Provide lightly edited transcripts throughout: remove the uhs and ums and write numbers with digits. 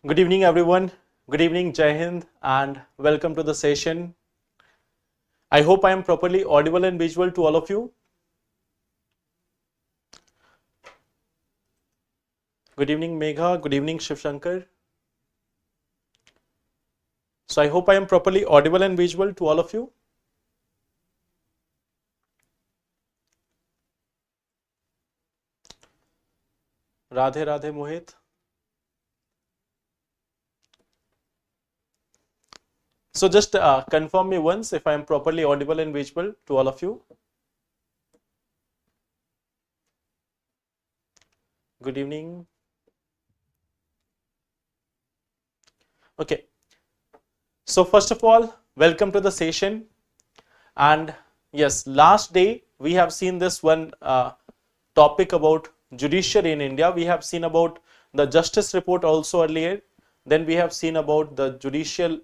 Good evening, everyone. Good evening, Jai Hind, and welcome to the session. I hope I am properly audible and visual to all of you. Good evening, Megha. Good evening, Shiv Shankar. So I hope I am properly audible and visual to all of you. Radhe Radhe Mohit. So just confirm me once if I am properly audible and visual to all of you. Good evening. Okay. So first of all, welcome to the session. And yes, last day we have seen this one topic about judiciary in India. We have seen about the justice report also earlier. Then we have seen about the judicial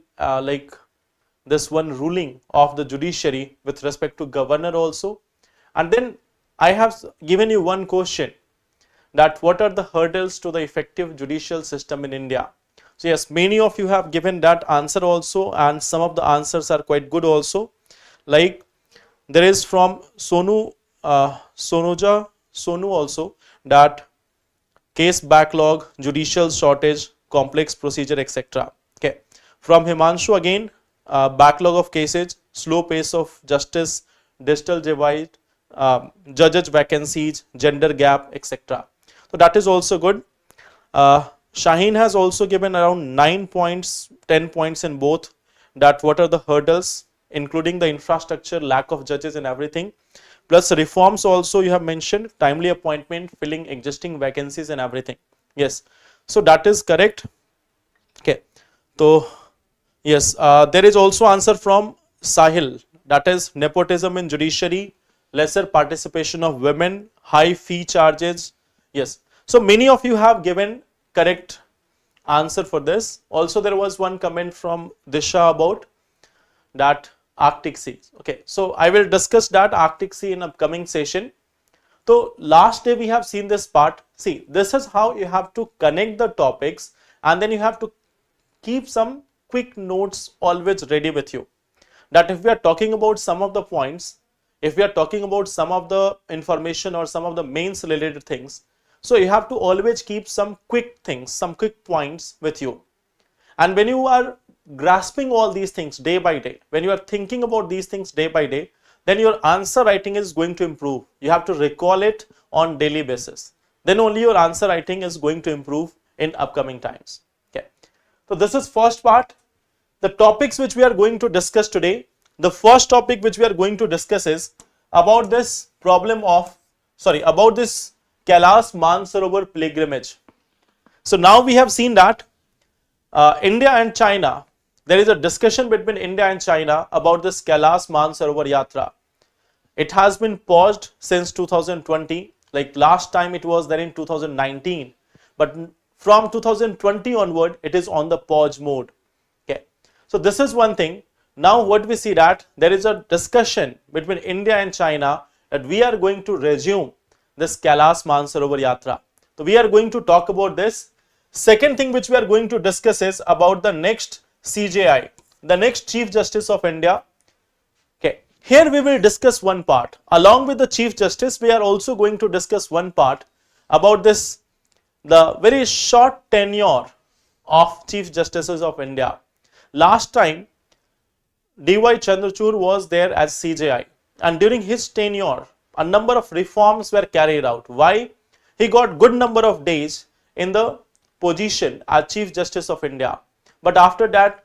this one ruling of the judiciary with respect to governor also. And then I have given you one question, that what are the hurdles to the effective judicial system in India. So yes, many of you have given that answer also, and some of the answers are quite good also. Like there is from Sonu also, that case backlog, judicial shortage, complex procedure, etc. Okay. From Himanshu again, backlog of cases, slow pace of justice, digital divide, judges vacancies, gender gap, etc. So that is also good. Shaheen has also given around 9 points, 10 points in both, that what are the hurdles, including the infrastructure, lack of judges and everything. Plus reforms also you have mentioned, timely appointment, filling existing vacancies and everything. Yes, so that is correct. Okay, so yes, there is also answer from Sahil, that is nepotism in judiciary, lesser participation of women, high fee charges. Yes, so many of you have given correct answer for this. Also there was one comment from Disha about that Arctic Sea. Okay, so I will discuss that Arctic Sea in upcoming session. So last day we have seen this part. See, this is how you have to connect the topics, and then you have to keep some quick notes always ready with you. That if we are talking about some of the points, if we are talking about some of the information or some of the mains related things, so you have to always keep some quick things, some quick points with you. And when you are grasping all these things day by day, when you are thinking about these things day by day, then your answer writing is going to improve. You have to recall it on daily basis. Then only your answer writing is going to improve in upcoming times. Okay. So this is first part. The topics which we are going to discuss today, the first topic which we are going to discuss is about this problem of, about this Kailash Manasarovar pilgrimage. So now we have seen that India and China, there is a discussion between India and China about this Kailash Manasarovar Yatra. It has been paused since 2020, like last time it was there in 2019, but from 2020 onward it is on the pause mode. Okay, so this is one thing. Now what we see, that there is a discussion between India and China that we are going to resume this Kailash Manasarovar Yatra. So we are going to talk about this. Second thing which we are going to discuss is about the next CJI, the next Chief Justice of India. Okay, here we will discuss one part. Along with the Chief Justice, we are also going to discuss one part about this, the very short tenure of Chief Justices of India. Last time, D.Y. Chandrachud was there as CJI, and during his tenure, a number of reforms were carried out. Why? He got good number of days in the position as Chief Justice of India. But after that,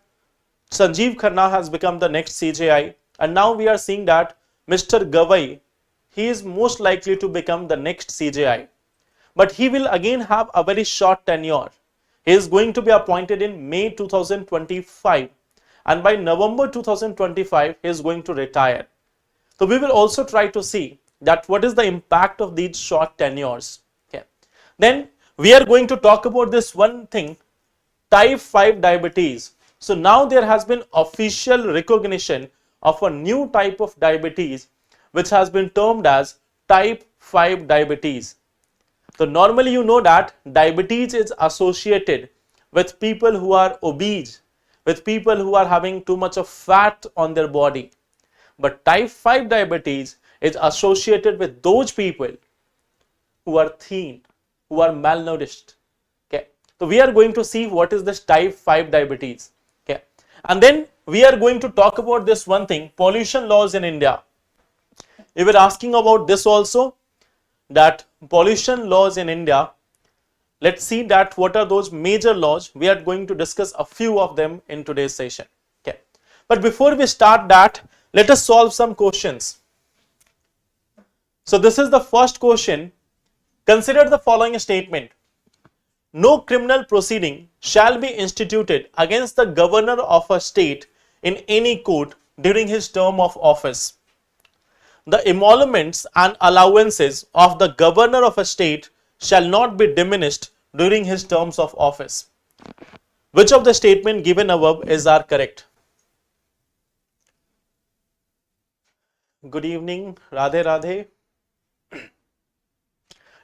Sanjeev Khanna has become the next CJI, and now we are seeing that Mr. Gavai, he is most likely to become the next CJI. But he will again have a very short tenure. He is going to be appointed in May 2025, and by November 2025 he is going to retire. So we will also try to see that what is the impact of these short tenures. Okay. Then we are going to talk about this one thing, type 5 diabetes. So now there has been official recognition of a new type of diabetes which has been termed as type 5 diabetes. So normally you know that diabetes is associated with people who are obese, with people who are having too much of fat on their body. But type 5 diabetes is associated with those people who are thin, who are malnourished. Okay. So we are going to see what is this type 5 diabetes. Okay. And then we are going to talk about this one thing, pollution laws in India. We were asking about this also, that pollution laws in India. Let's see that what are those major laws. We are going to discuss a few of them in today's session. Okay. But before we start that, let us solve some questions. So this is the first question. Consider the following statement. No criminal proceeding shall be instituted against the governor of a state in any court during his term of office. The emoluments and allowances of the governor of a state shall not be diminished during his terms of office. Which of the statement given above is are correct? Good evening, Radhe Radhe.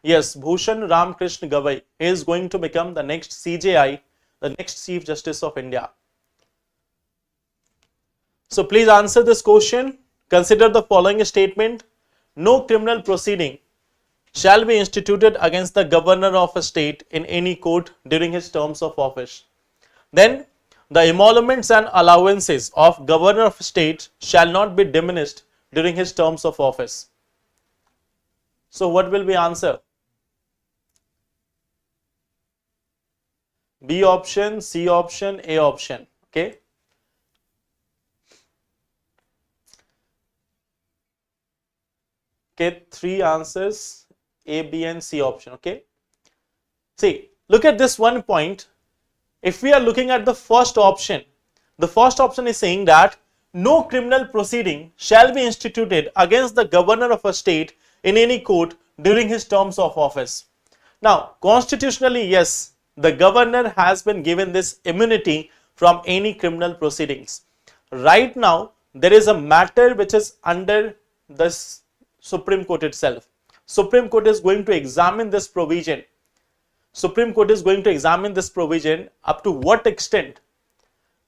Yes, Bhushan Ramkrishna Gavai is going to become the next CJI, the next Chief Justice of India. So please answer this question. Consider the following statement. No criminal proceeding shall be instituted against the governor of a state in any court during his terms of office. Then the emoluments and allowances of governor of a state shall not be diminished during his terms of office. So what will be answer? B option, C option, A option. Okay. Okay, three answers, A, B and C option. Okay. See, look at this one point. If we are looking at the first option is saying that no criminal proceeding shall be instituted against the governor of a state in any court during his terms of office. Now, constitutionally, yes, the governor has been given this immunity from any criminal proceedings. Right now, there is a matter which is under the Supreme Court itself. Supreme Court is going to examine this provision. Supreme Court is going to examine this provision up to what extent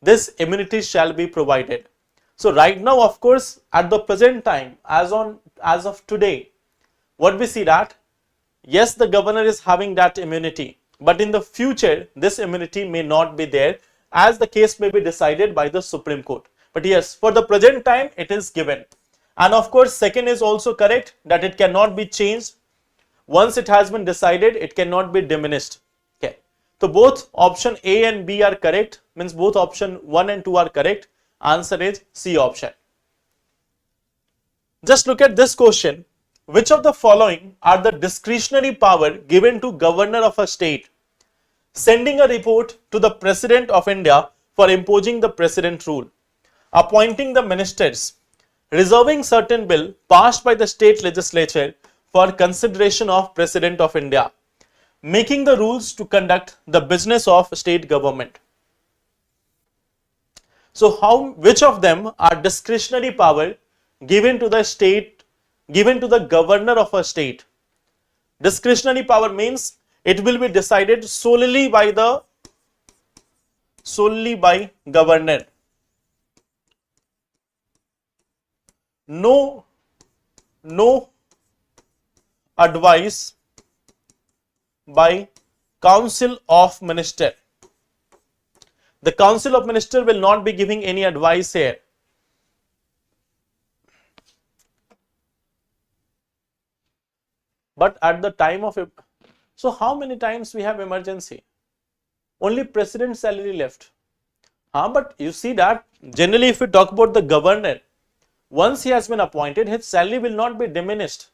this immunity shall be provided. So right now, of course, at the present time, as of today, what we see that, yes, the governor is having that immunity, but in the future, this immunity may not be there, as the case may be decided by the Supreme Court. But yes, for the present time, it is given. And of course, second is also correct, that it cannot be changed. Once it has been decided, it cannot be diminished. Okay. So both option A and B are correct, means both option 1 and 2 are correct. Answer is C option. Just look at this question. Which of the following are the discretionary power given to governor of a state? Sending a report to the President of India for imposing the President rule, appointing the ministers, reserving certain bill passed by the state legislature for consideration of President of India, making the rules to conduct the business of state government. So which of them are discretionary power given to the state, given to the governor of a state? Discretionary power means it will be decided solely by governor. No advice by Council of Minister. The Council of Minister will not be giving any advice here. But at the time of it, so how many times we have emergency? Only president's salary left. But you see that generally if we talk about the governor, once he has been appointed, his salary will not be diminished.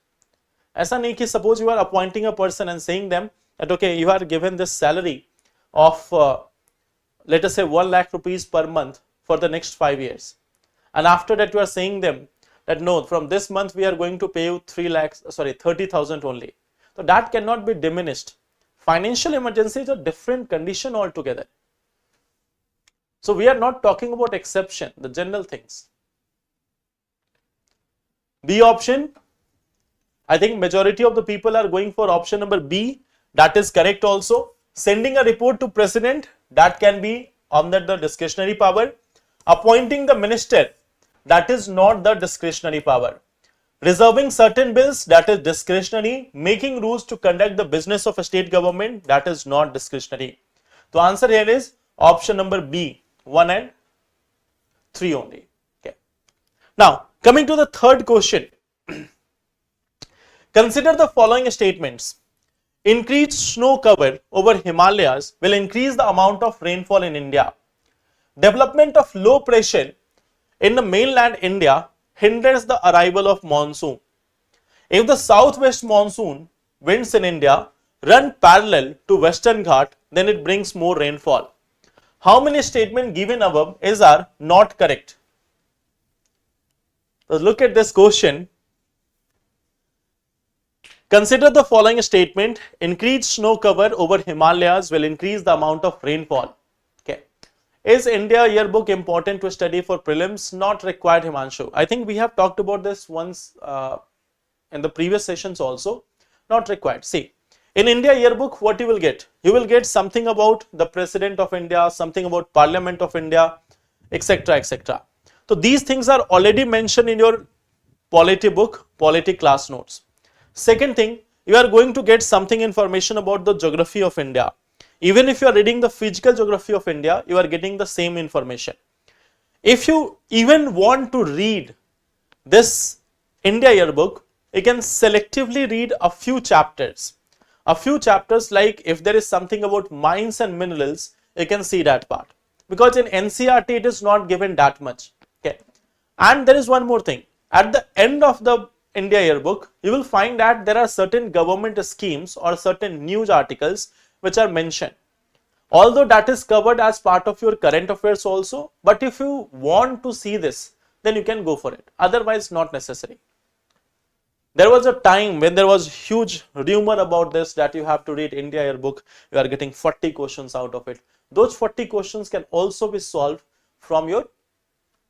ऐसा नहीं कि suppose you are appointing a person and saying them that okay, you are given this salary of let us say 1 lakh rupees per month for the next 5 years, and after that you are saying them that no, from this month we are going to pay you 30,000 only. So that cannot be diminished. Financial emergency is a different condition altogether. So we are not talking about exception, the general things. B option, I think majority of the people are going for option number B. That is correct also. Sending a report to President that can be under the discretionary power. Appointing the minister, that is not the discretionary power. Reserving certain bills, that is discretionary. Making rules to conduct the business of a state government, that is not discretionary. The answer here is option number B, 1 and 3 only. Okay. Now, coming to the third question. Consider the following statements. Increased snow cover over Himalayas will increase the amount of rainfall in India. Development of low pressure in the mainland India hinders the arrival of monsoon. If the southwest monsoon winds in India run parallel to Western Ghat, then it brings more rainfall. How many statements given above are not correct? So look at this question. Consider the following statement. Increased snow cover over Himalayas will increase the amount of rainfall. Okay. Is India yearbook important to study for prelims? Not required, Himanshu. I think we have talked about this once in the previous sessions also. Not required. See, in India yearbook, what you will get? You will get something about the President of India, something about Parliament of India, etc. etc. So these things are already mentioned in your polity book, polity class notes. Second thing, you are going to get something information about the geography of India. Even if you are reading the physical geography of India, you are getting the same information. If you even want to read this India yearbook, you can selectively read a few chapters. A few chapters, like if there is something about mines and minerals, you can see that part. Because in NCERT it is not given that much. Okay. And there is one more thing. At the end of the India yearbook, you will find that there are certain government schemes or certain news articles which are mentioned. Although that is covered as part of your current affairs also, but if you want to see this, then you can go for it. Otherwise, not necessary. There was a time when there was huge rumor about this, that you have to read India yearbook, you are getting 40 questions out of it. Those 40 questions can also be solved from your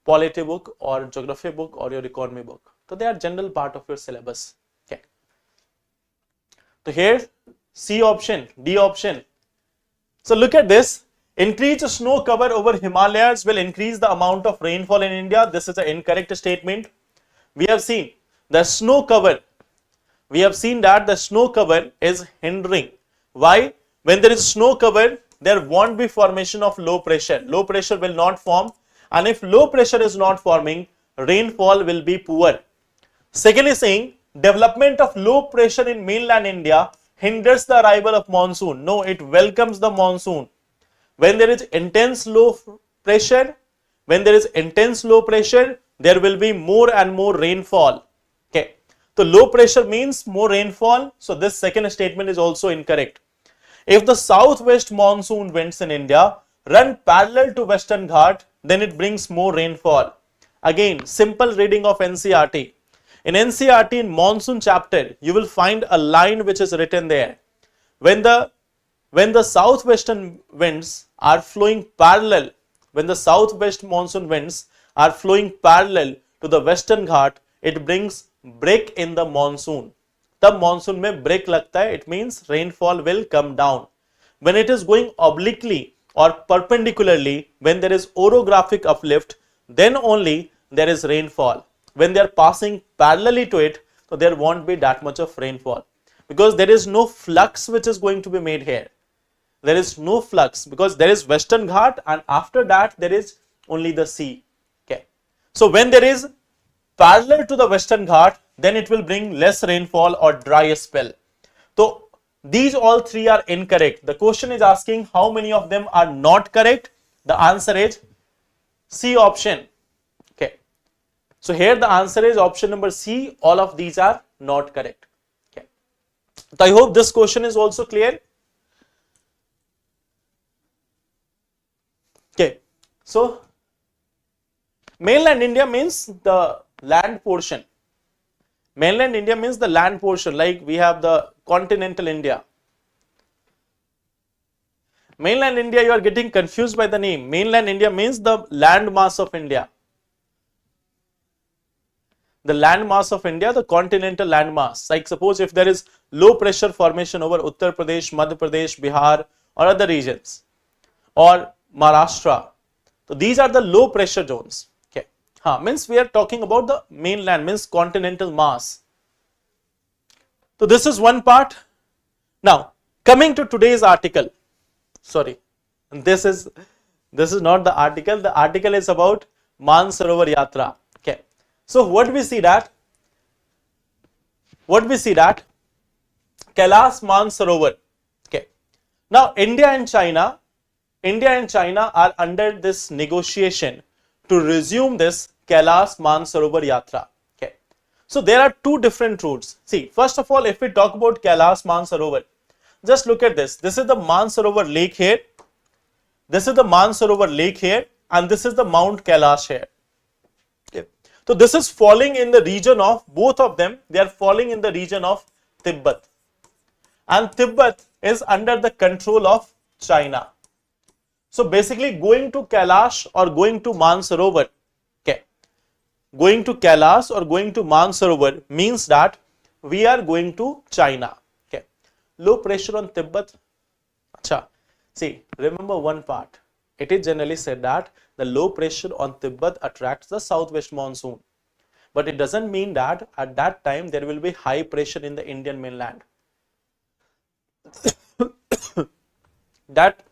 polity book or geography book or your economy book. So they are general part of your syllabus. Okay. So here C option, D option. So look at this. Increased snow cover over Himalayas will increase the amount of rainfall in India. This is an incorrect statement. We have seen the snow cover. We have seen that the snow cover is hindering. Why? When there is snow cover, there won't be formation of low pressure. Low pressure will not form, and if low pressure is not forming, rainfall will be poor. Second is saying development of low pressure in mainland India hinders the arrival of monsoon. No, it welcomes the monsoon. When there is intense low pressure, there will be more and more rainfall. Okay. So low pressure means more rainfall. So this second statement is also incorrect. If the southwest monsoon winds in India run parallel to Western Ghat, then it brings more rainfall. Again, simple reading of NCERT. In NCERT, in monsoon chapter, you will find a line which is written there. When the southwestern winds are flowing parallel, when the southwest monsoon winds are flowing parallel to the Western Ghat, it brings break in the monsoon. तब monsoon में break लगता है, it means rainfall will come down. When it is going obliquely or perpendicularly, when there is orographic uplift, then only there is rainfall. When they are passing parallelly to it, so there won't be that much of rainfall, because there is no flux which is going to be made here. There is no flux because there is Western Ghat, and after that there is only the sea. Okay. So when there is parallel to the Western Ghat, then it will bring less rainfall or dry spell. So these all three are incorrect. The question is asking how many of them are not correct. The answer is C option. Okay. So here the answer is option number C. All of these are not correct. Okay. So I hope this question is also clear. Okay. So mainland India means the land portion. Mainland India means the land portion, like we have the continental India. Mainland India, you are getting confused by the name. Mainland India means the land mass of India. The land mass of India, the continental land mass. Like suppose if there is low pressure formation over Uttar Pradesh, Madhya Pradesh, Bihar or other regions. or Maharashtra. So these are the low pressure zones. Okay, means we are talking about the mainland, means continental mass. So this is one part. Now coming to today's article, sorry, this is not the article. The article is about Manasarovar Yatra. Okay, so what we see that Kailash Manasarovar. Okay, now India and China are under this negotiation to resume this Kailash Manasarovar Yatra. Okay, so there are two different routes. See, first of all, if we talk about Kailash Manasarovar, just look at this. This is the Manasarovar lake here. This is the Manasarovar lake here, and this is the Mount Kailash here. Okay. So this is falling in the region of, both of them, they are falling in the region of Tibet. And Tibet is under the control of China. So basically going to Kailash or going to Manasarovar, okay, going to Kailash or going to Manasarovar means that we are going to China. Okay, low pressure on Tibet. Acha. See, remember one part. It is generally said that the low pressure on Tibet attracts the southwest monsoon. But it doesn't mean that at that time there will be high pressure in the Indian mainland. That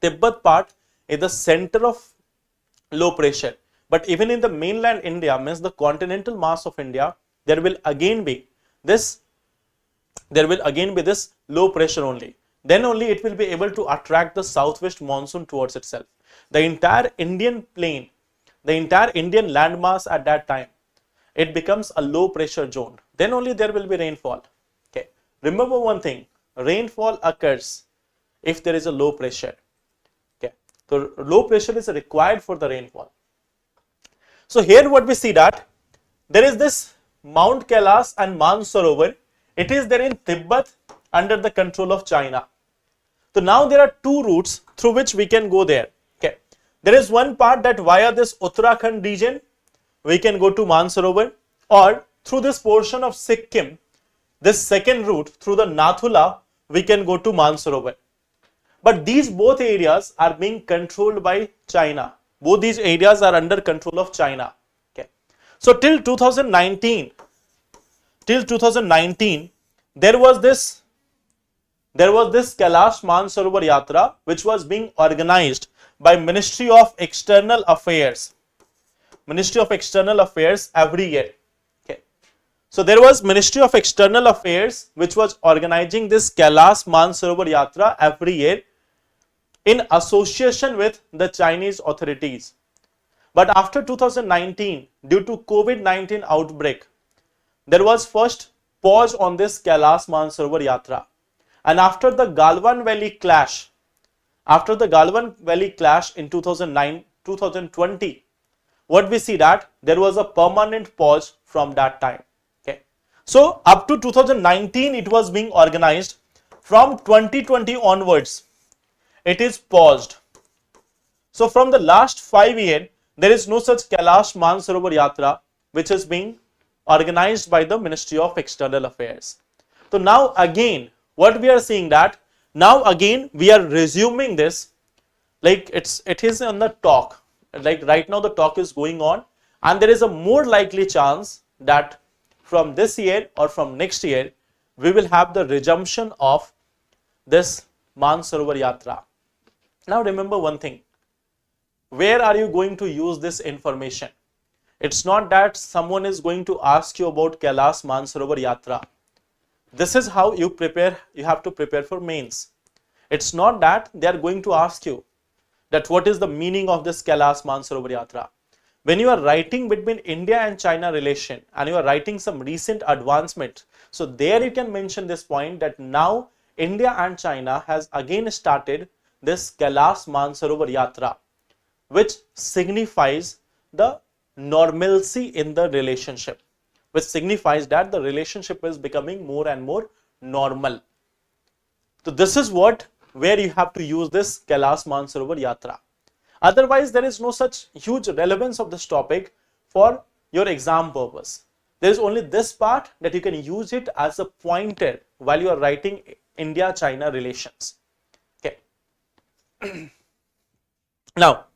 Tibet part is the center of low pressure. But even in the mainland India, means the continental mass of India, there will again be this low pressure only. Then only it will be able to attract the southwest monsoon towards itself. The entire Indian plain, the entire Indian landmass at that time, it becomes a low pressure zone. Then only there will be rainfall. Okay. Remember one thing, rainfall occurs if there is a low pressure. Okay. So low pressure is required for the rainfall. So here what we see that there is this Mount Kailash and Manasarovar. It is there in Tibet under the control of China. So now there are two routes through which we can go there. Okay, there is one part that via this Uttarakhand region we can go to Manasarovar, or through this portion of Sikkim, this second route through the Nathula we can go to Manasarovar. But these both areas are being controlled by China. Both these areas are under control of China. Okay, so till 2019, there was this Kailash Manasarovar Yatra, which was being organized by Ministry of External Affairs. Ministry of External Affairs every year. Okay. So there was Ministry of External Affairs which was organizing this Kailash Manasarovar Yatra every year in association with the Chinese authorities. But after 2019, due to COVID-19 outbreak, there was first pause on this Kailash Manasarovar Yatra. And after the Galwan Valley clash, in 2020, what we see that there was a permanent pause from that time. Okay, so up to 2019 it was being organized. From 2020 onwards, it is paused. So from the last 5 years, there is no such Kailash Manasarovar Yatra which is being organized by the Ministry of External Affairs. So now again, what we are seeing that now again we are resuming this, like it is on the talk, like right now the talk is going on, and there is a more likely chance that from this year or from next year we will have the resumption of this Manasarovar Yatra. Now remember one thing, where are you going to use this information? It's not that someone is going to ask you about Kailash Manasarovar Yatra. This is how you prepare, you have to prepare for mains. It's not that they are going to ask you that what is the meaning of this Kailash Manasarovar Yatra. When you are writing between India and China relation and you are writing some recent advancement, so there you can mention this point that now India and China has again started this Kailash Manasarovar Yatra, which signifies the normalcy in the relationship, which signifies that the relationship is becoming more and more normal. So this is where you have to use this Kailash Manasarovar Yatra. Otherwise, there is no such huge relevance of this topic for your exam purpose. There is only this part that you can use it as a pointer while you are writing India-China relations. Okay. Now,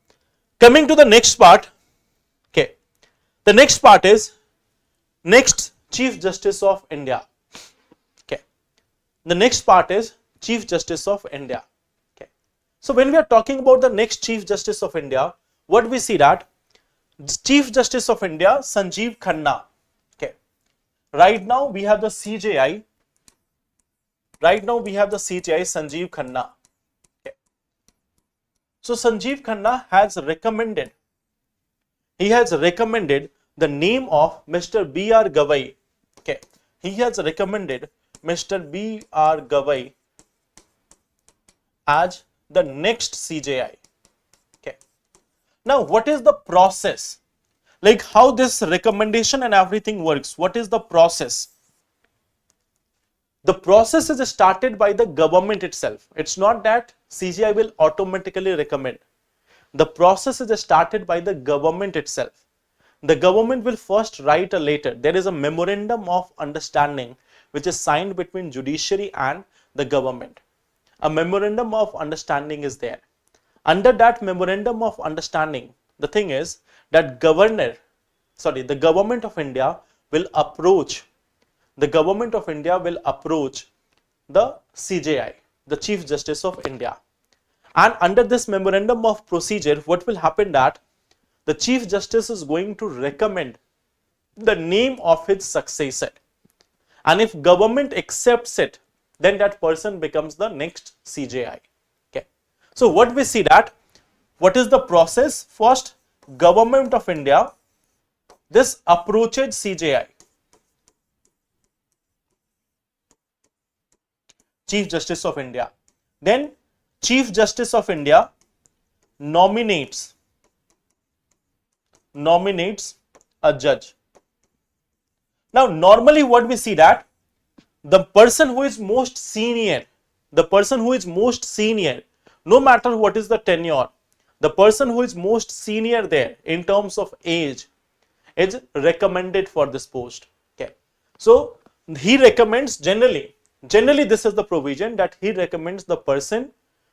coming to the next part, okay, the next part is next Chief Justice of India. Okay, the next part is Chief Justice of India. Okay, so when we are talking about the next Chief Justice of India, what we see that Chief Justice of India Sanjeev Khanna. Okay, right now we have the CJI. Right now we have the CJI Sanjeev Khanna. Okay, so Sanjeev Khanna has recommended. He has recommended the name of Mr. B.R. Gavai. Okay, he has recommended Mr. B.R. Gavai as the next CJI. Okay, now what is the process? Like how this recommendation and everything works? What is the process? The process is started by the government itself. It's not that CJI will automatically recommend. The process is started by the government itself. The government will first write a letter. There is a memorandum of understanding which is signed between judiciary and the government. A memorandum of understanding is there. Under that memorandum of understanding, the thing is that the government of India will approach the CJI, the Chief Justice of India. And under this memorandum of procedure, what will happen that the Chief Justice is going to recommend the name of his successor. And if government accepts it, then that person becomes the next CJI. Okay. So what we see that, what is the process? First, government of India, this approaches CJI, Chief Justice of India. Then Chief Justice of India nominates a judge. Now normally what we see that the person who is most senior, no matter what is the tenure, the person who is most senior there in terms of age is recommended for this post. Okay, so he recommends generally this is the provision that he recommends the person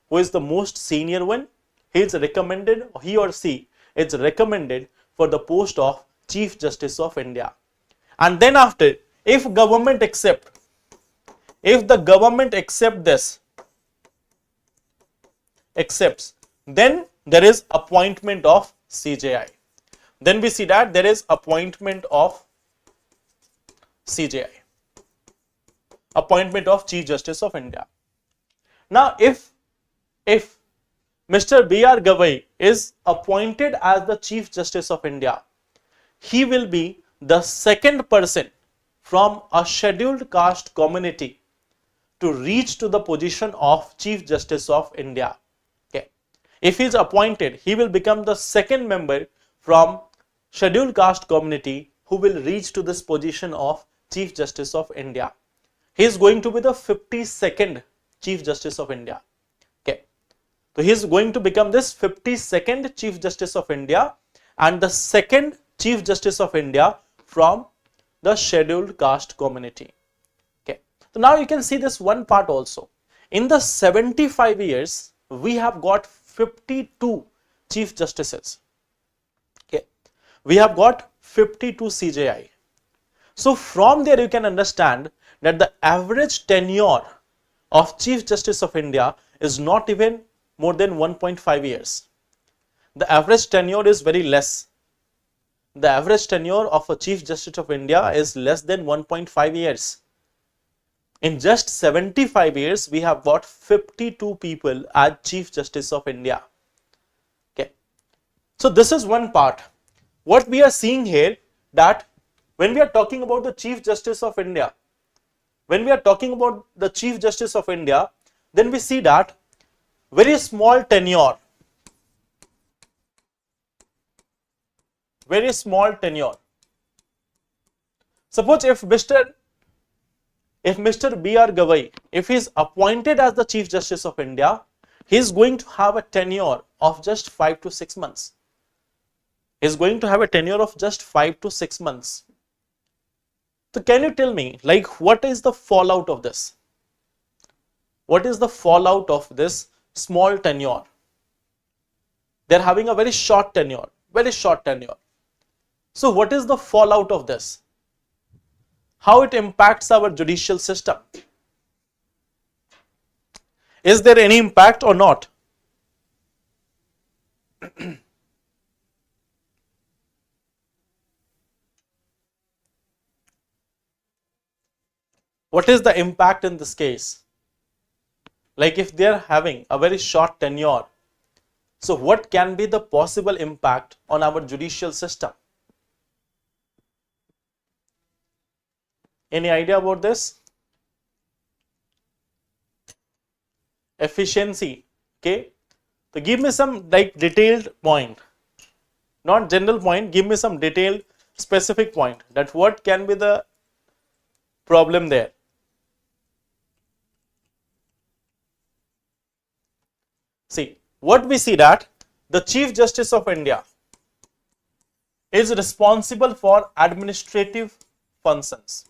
who is the most senior one. He or she is recommended for the post of Chief Justice of India. And then after, if the government accepts then there is appointment of CJI. Then we see that there is appointment of CJI, appointment of Chief Justice of India. Now if Mr. B.R. Gavai is appointed as the Chief Justice of India, he will be the second person from a scheduled caste community to reach to the position of Chief Justice of India. Okay. If he is appointed, he will become the second member from scheduled caste community who will reach to this position of Chief Justice of India. He is going to be the 52nd Chief Justice of India. Okay. So he is going to become this 52nd Chief Justice of India and the second Chief Justice of India from the scheduled caste community. Okay. So now you can see this one part also. In the 75 years, we have got 52 Chief Justices. Okay. We have got 52 CJI. So from there you can understand that the average tenure of Chief Justice of India is not even more than 1.5 years. The average tenure is very less. The average tenure of a Chief Justice of India is less than 1.5 years. In just 75 years, we have got 52 people as Chief Justice of India. Okay. So this is one part. What we are seeing here, that when we are talking about the Chief Justice of India, then we see that very small tenure. Suppose if Mr. B.R. Gavai, if he is appointed as the Chief Justice of India, he is going to have a tenure of just 5 to 6 months. So can you tell me, like, what is the fallout of this? What is the fallout of this small tenure? They're having a very short tenure, very short tenure. So what is the fallout of this? How it impacts our judicial system? Is there any impact or not? What is the impact in this case? Like if they are having a very short tenure, so what can be the possible impact on our judicial system? Any idea about this? Efficiency. Okay. So give me some like detailed point, not general point. Give me some detailed specific point that what can be the problem there. See, what we see that the Chief Justice of India is responsible for administrative functions.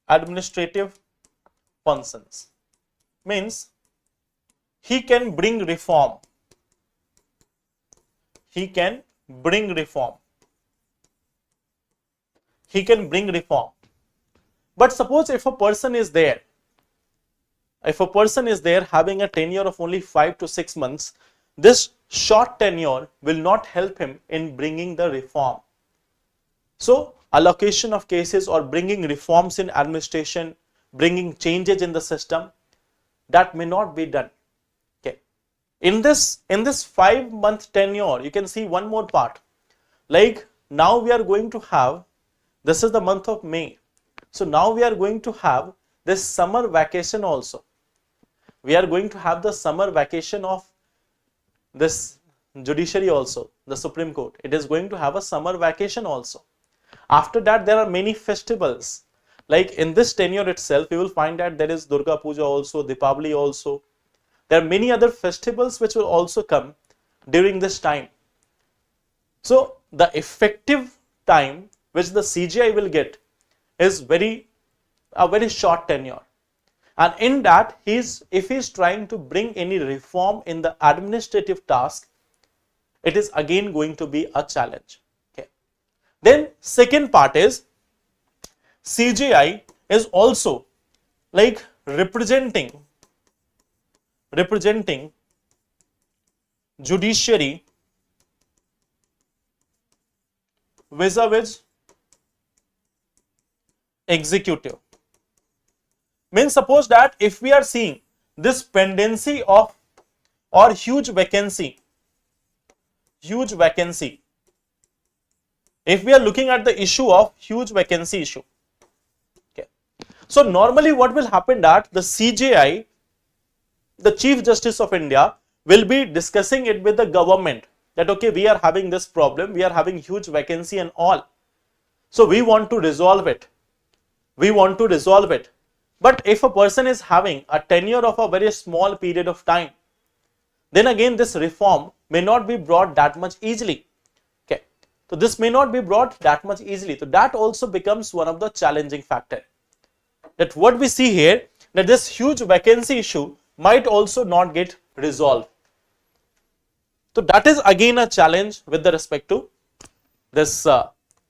Administrative functions means he can bring reform. He can bring reform. He can bring reform. But suppose if a person is there, having a tenure of only 5 to 6 months, this short tenure will not help him in bringing the reform. So allocation of cases or bringing reforms in administration, bringing changes in the system, that may not be done. Okay. In this 5-month tenure, you can see one more part. Like now we are going to have, this is the month of May. So now we are going to have this summer vacation also. We are going to have the summer vacation of this judiciary also, the Supreme Court. It is going to have a summer vacation also. After that, there are many festivals. Like in this tenure itself, you will find that there is Durga Puja also, Deepavali also. There are many other festivals which will also come during this time. So the effective time which the CJI will get is a very short tenure. And in that, if he is trying to bring any reform in the administrative task, it is again going to be a challenge. Okay. Then second part is CJI is also like representing judiciary vis-a-vis executive. Means suppose that if we are seeing this pendency of or huge vacancy, if we are looking at the issue of huge vacancy issue, okay. So normally what will happen that the CJI, the Chief Justice of India, will be discussing it with the government that okay, we are having this problem, we are having huge vacancy and all. So we want to resolve it. But if a person is having a tenure of a very small period of time, then again this reform may not be brought that much easily. Okay. So this may not be brought that much easily. So that also becomes one of the challenging factor. That what we see here, that this huge vacancy issue might also not get resolved. So that is again a challenge with the respect to this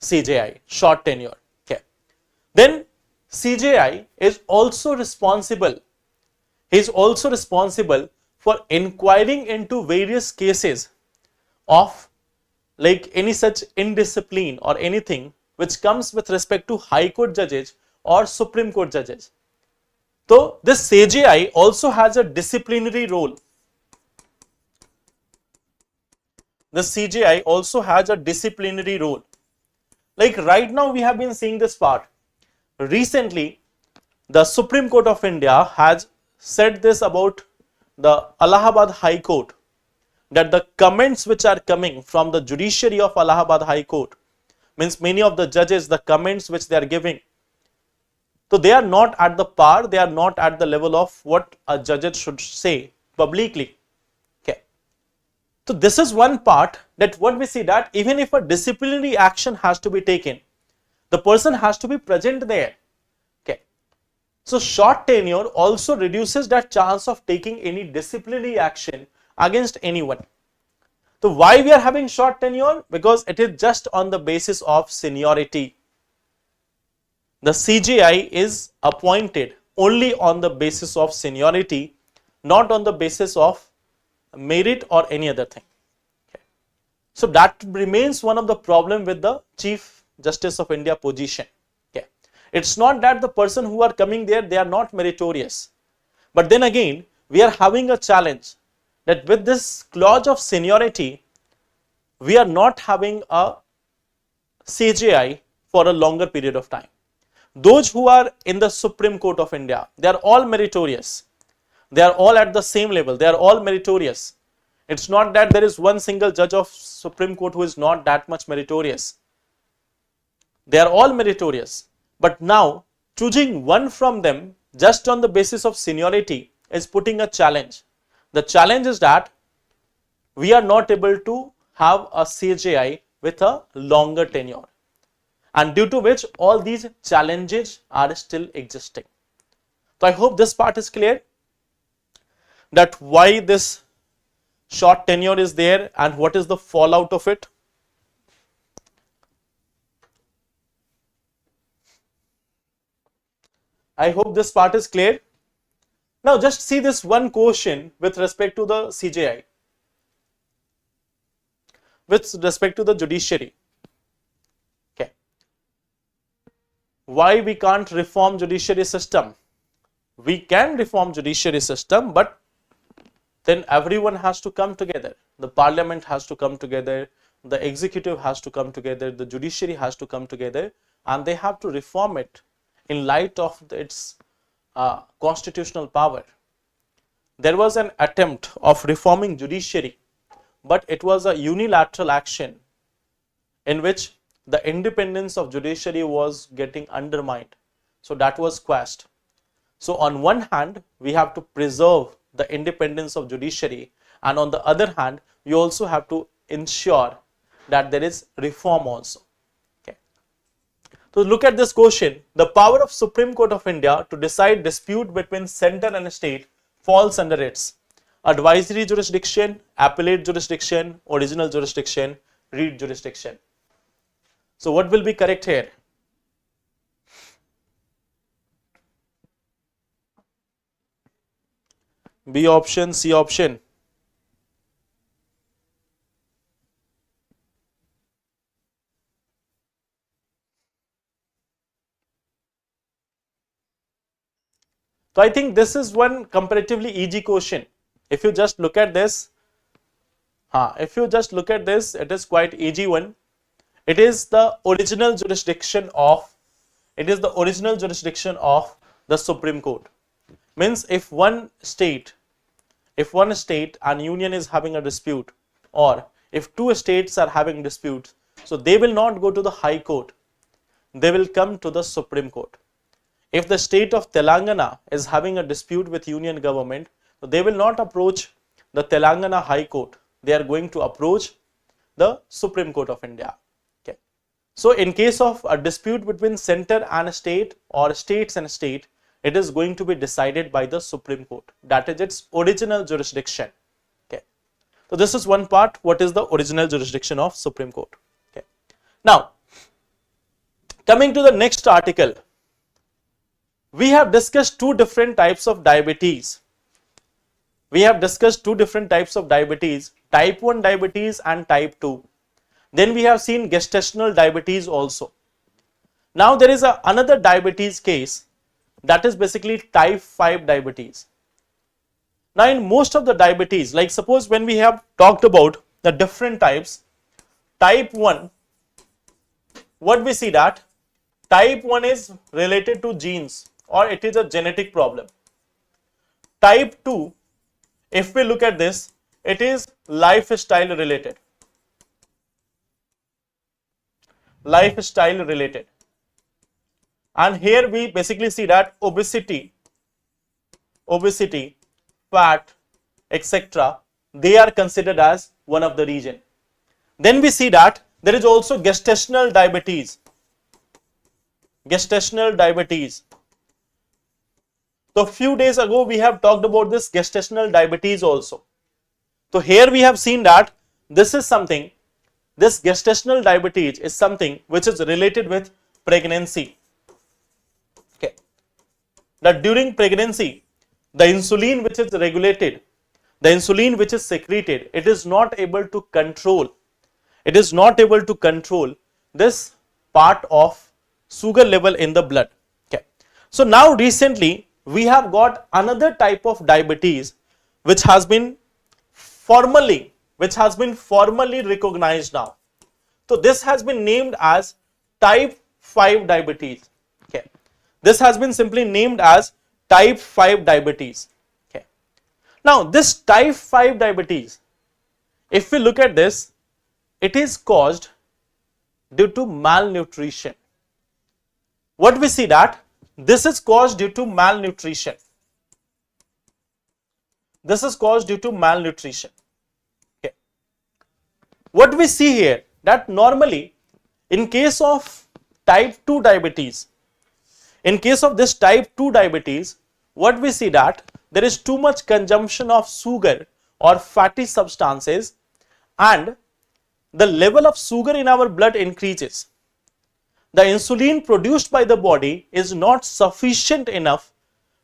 CJI, short tenure. Okay. Then CJI is also responsible. He is also responsible for inquiring into various cases of like any such indiscipline or anything which comes with respect to High Court judges or Supreme Court judges. So this CJI also has a disciplinary role. The CJI also has a disciplinary role. Like right now we have been seeing this part. Recently, the Supreme Court of India has said this about the Allahabad High Court, that the comments which are coming from the judiciary of Allahabad High Court, means many of the judges, the comments which they are giving, so they are not at the par, they are not at the level of what a judge should say publicly. Okay. So this is one part that what we see that even if a disciplinary action has to be taken, the person has to be present there. Okay. So short tenure also reduces that chance of taking any disciplinary action against anyone. So why we are having short tenure? Because it is just on the basis of seniority. The CGI is appointed only on the basis of seniority, not on the basis of merit or any other thing. Okay. So that remains one of the problem with the Chief Justice of India position. Okay. It's not that the person who are coming there, they are not meritorious. But then again, we are having a challenge that with this clause of seniority, we are not having a CGI for a longer period of time. Those who are in the Supreme Court of India, they are all meritorious. They are all at the same level. They are all meritorious. It's not that there is one single judge of Supreme Court who is not that much meritorious. They are all meritorious. But now, choosing one from them just on the basis of seniority is putting a challenge. The challenge is that we are not able to have a CGI with a longer tenure, and due to which all these challenges are still existing. So I hope this part is clear, that why this short tenure is there and what is the fallout of it. I hope this part is clear. Now just see this one question with respect to the CGI, with respect to the judiciary. Okay. Why we can't reform judiciary system? We can reform judiciary system, but then everyone has to come together. The parliament has to come together, the executive has to come together, the judiciary has to come together, and they have to reform it in light of its constitutional power. There was an attempt of reforming judiciary, but it was a unilateral action in which the independence of judiciary was getting undermined. So that was quashed. So on one hand, we have to preserve the independence of judiciary, and on the other hand, we also have to ensure that there is reform also. Okay. So look at this question. The power of Supreme Court of India to decide dispute between center and state falls under its advisory jurisdiction, appellate jurisdiction, original jurisdiction, read jurisdiction. So what will be correct here? B option, C option. So I think this is one comparatively easy question. If you just look at this, it is quite easy one. It is the original jurisdiction of the Supreme Court. Means if one state and union is having a dispute, or if two states are having disputes, so they will not go to the High Court, they will come to the Supreme Court. If the state of Telangana is having a dispute with union government, so they will not approach the Telangana High Court, they are going to approach the Supreme Court of India. Okay. So in case of a dispute between center and state, or states and state, it is going to be decided by the Supreme Court. That is its original jurisdiction. Okay. So this is one part. What is the original jurisdiction of Supreme Court? Okay. Now, coming to the next article, we have discussed two different types of diabetes. Type 1 diabetes and type 2. Then we have seen gestational diabetes also. Now there is another diabetes case, that is basically type 5 diabetes. Now in most of the diabetes, like suppose when we have talked about the different types, type 1, what we see that type 1 is related to genes, or it is a genetic problem. Type 2, if we look at this, it is lifestyle related. And here we basically see that obesity, fat, etc., they are considered as one of the region. Then we see that there is also gestational diabetes. So few days ago we have talked about this gestational diabetes also. So here we have seen that this is something, this gestational diabetes is something which is related with pregnancy. Okay. That during pregnancy, the insulin which is regulated, the insulin which is secreted, it is not able to control, this part of sugar level in the blood. Okay. So now recently we have got another type of diabetes which has been formally recognized now. So this has been named as type 5 diabetes. Okay. This has been simply named as type 5 diabetes. Okay. Now this type 5 diabetes, if we look at this, it is caused due to malnutrition. What we see that this is caused due to malnutrition. This is caused due to malnutrition. Okay. What we see here, that normally in case of type 2 diabetes, in case of this type 2 diabetes, what we see that there is too much consumption of sugar or fatty substances, and the level of sugar in our blood increases. The insulin produced by the body is not sufficient enough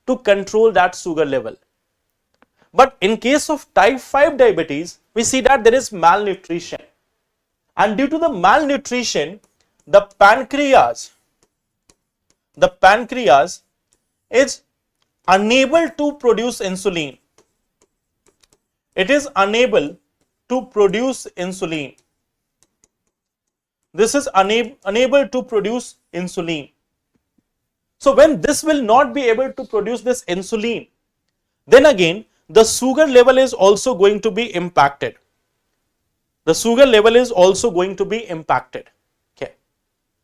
to control that sugar level. But in case of type 5 diabetes, we see that there is malnutrition. And due to the malnutrition, the pancreas is unable to produce insulin. It is unable to produce insulin. This is unable to produce insulin. So when this will not be able to produce this insulin, then again the sugar level is also going to be impacted. The sugar level is also going to be impacted. Okay.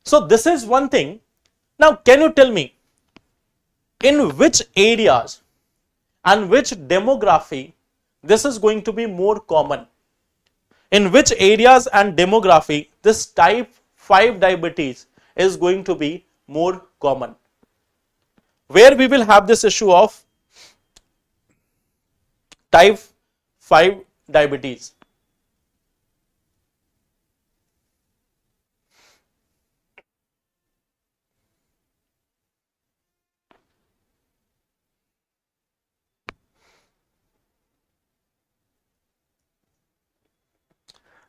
So this is one thing. Now can you tell me in which areas and which demography this is going to be more common? In which areas and demography this type 5 diabetes is going to be more common? Where we will have this issue of type 5 diabetes?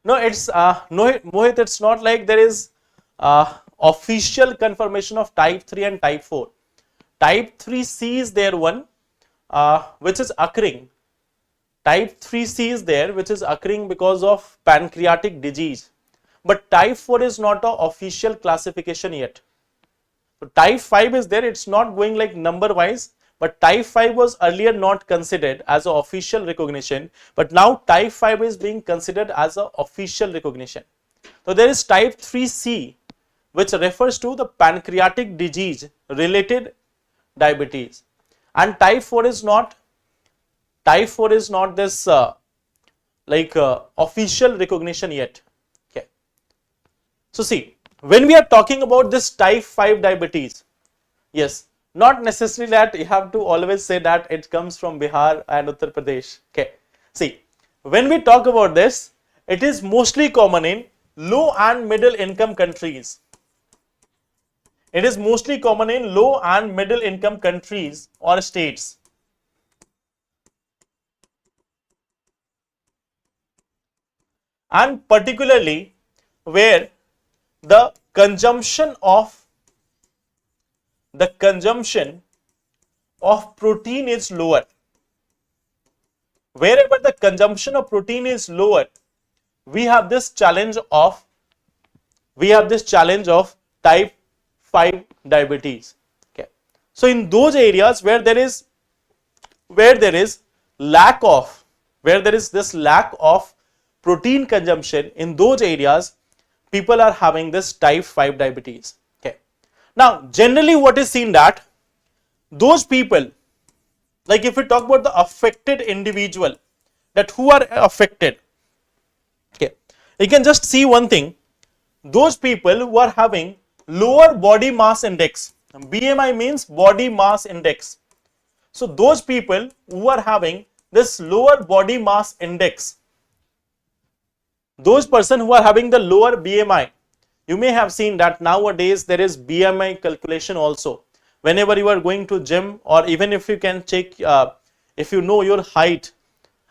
No, it's no, Mohit, it's not like there is official confirmation of type 3 and type 4. Type 3C is there one which is occurring. Type 3C is there which is occurring because of pancreatic disease. But type 4 is not an official classification yet. So type 5 is there, it's not going like number wise. But type 5 was earlier not considered as an official recognition, but now type 5 is being considered as an official recognition. So there is type 3C which refers to the pancreatic disease related diabetes, and type 4 is not this official recognition yet. Okay. So see, when we are talking about this type 5 diabetes, yes, not necessarily that you have to always say that it comes from Bihar and Uttar Pradesh. Okay. See, when we talk about this, it is mostly common in low and middle income countries. It is mostly common in low and middle income countries or states. And particularly where the consumption of protein is lower. Wherever the consumption of protein is lower, we have this challenge of type 5 diabetes. Okay. So in those areas where there is this lack of protein consumption, in those areas people are having this type 5 diabetes. Now, generally what is seen that those people, like if we talk about the affected individual, that who are affected, okay, you can just see one thing, those people who are having lower body mass index, BMI means body mass index. So those people who are having this lower body mass index, those person who are having the lower BMI, you may have seen that nowadays there is BMI calculation also. Whenever you are going to gym, or even if you can check, if you know your height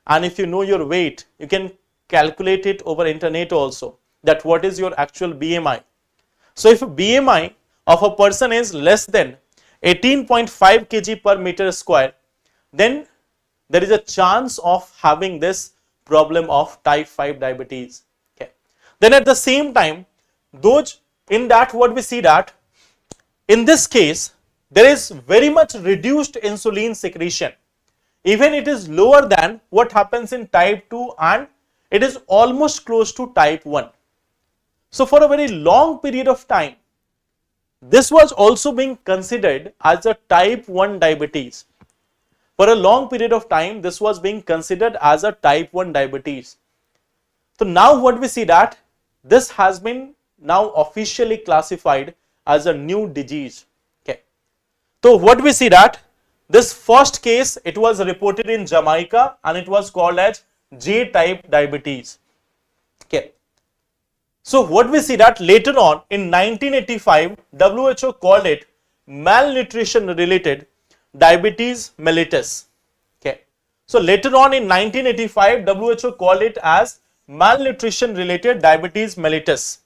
and if you know your weight, you can calculate it over internet also, that what is your actual BMI. So if BMI of a person is less than 18.5 kg per meter square, then there is a chance of having this problem of type 5 diabetes. Okay. Then at the same time, those in that what we see that in this case there is very much reduced insulin secretion. Even it is lower than what happens in type 2 and it is almost close to type 1. So for a very long period of time, this was also being considered as a type 1 diabetes. For a long period of time, this was being considered as a type 1 diabetes. So now what we see that this has been now officially classified as a new disease. Okay. So what we see that this first case, it was reported in Jamaica and it was called as J-type diabetes. Okay. So what we see that later on in 1985, WHO called it malnutrition related diabetes mellitus. Okay. So later on in 1985, WHO called it as malnutrition related diabetes mellitus.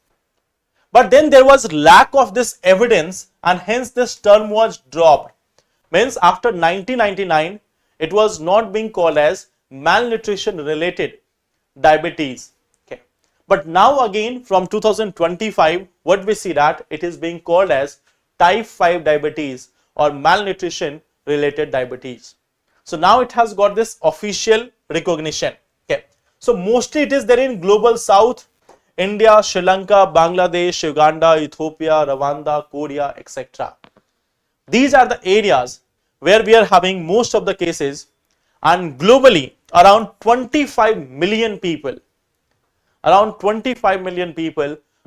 But then there was lack of this evidence and hence this term was dropped. Means after 1999, it was not being called as malnutrition related diabetes. Okay. But now again from 2025, what we see that it is being called as type 5 diabetes or malnutrition related diabetes. So now it has got this official recognition. Okay. So mostly it is there in global south, India, Sri Lanka, Bangladesh, Uganda, Ethiopia, Rwanda, Korea, etc. These are the areas where we are having most of the cases, and globally around 25 million people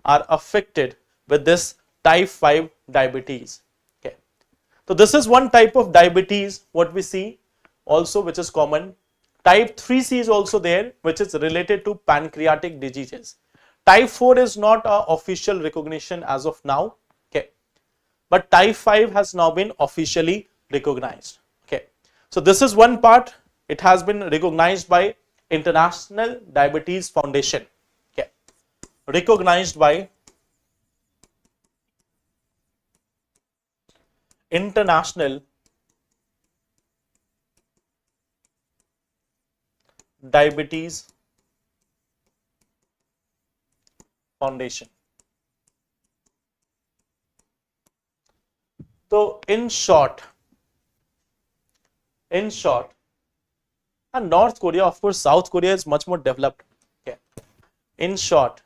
are affected with this type 5 diabetes. Okay. So this is one type of diabetes what we see also, which is common. Type 3C is also there, which is related to pancreatic diseases. Type 4 is not a official recognition as of now. Okay. But type 5 has now been officially recognized. Okay. So this is one part. It has been recognized by International Diabetes Foundation. Okay. Recognized by International Diabetes Foundation. So in short, and North Korea, of course, South Korea is much more developed. Okay. In short,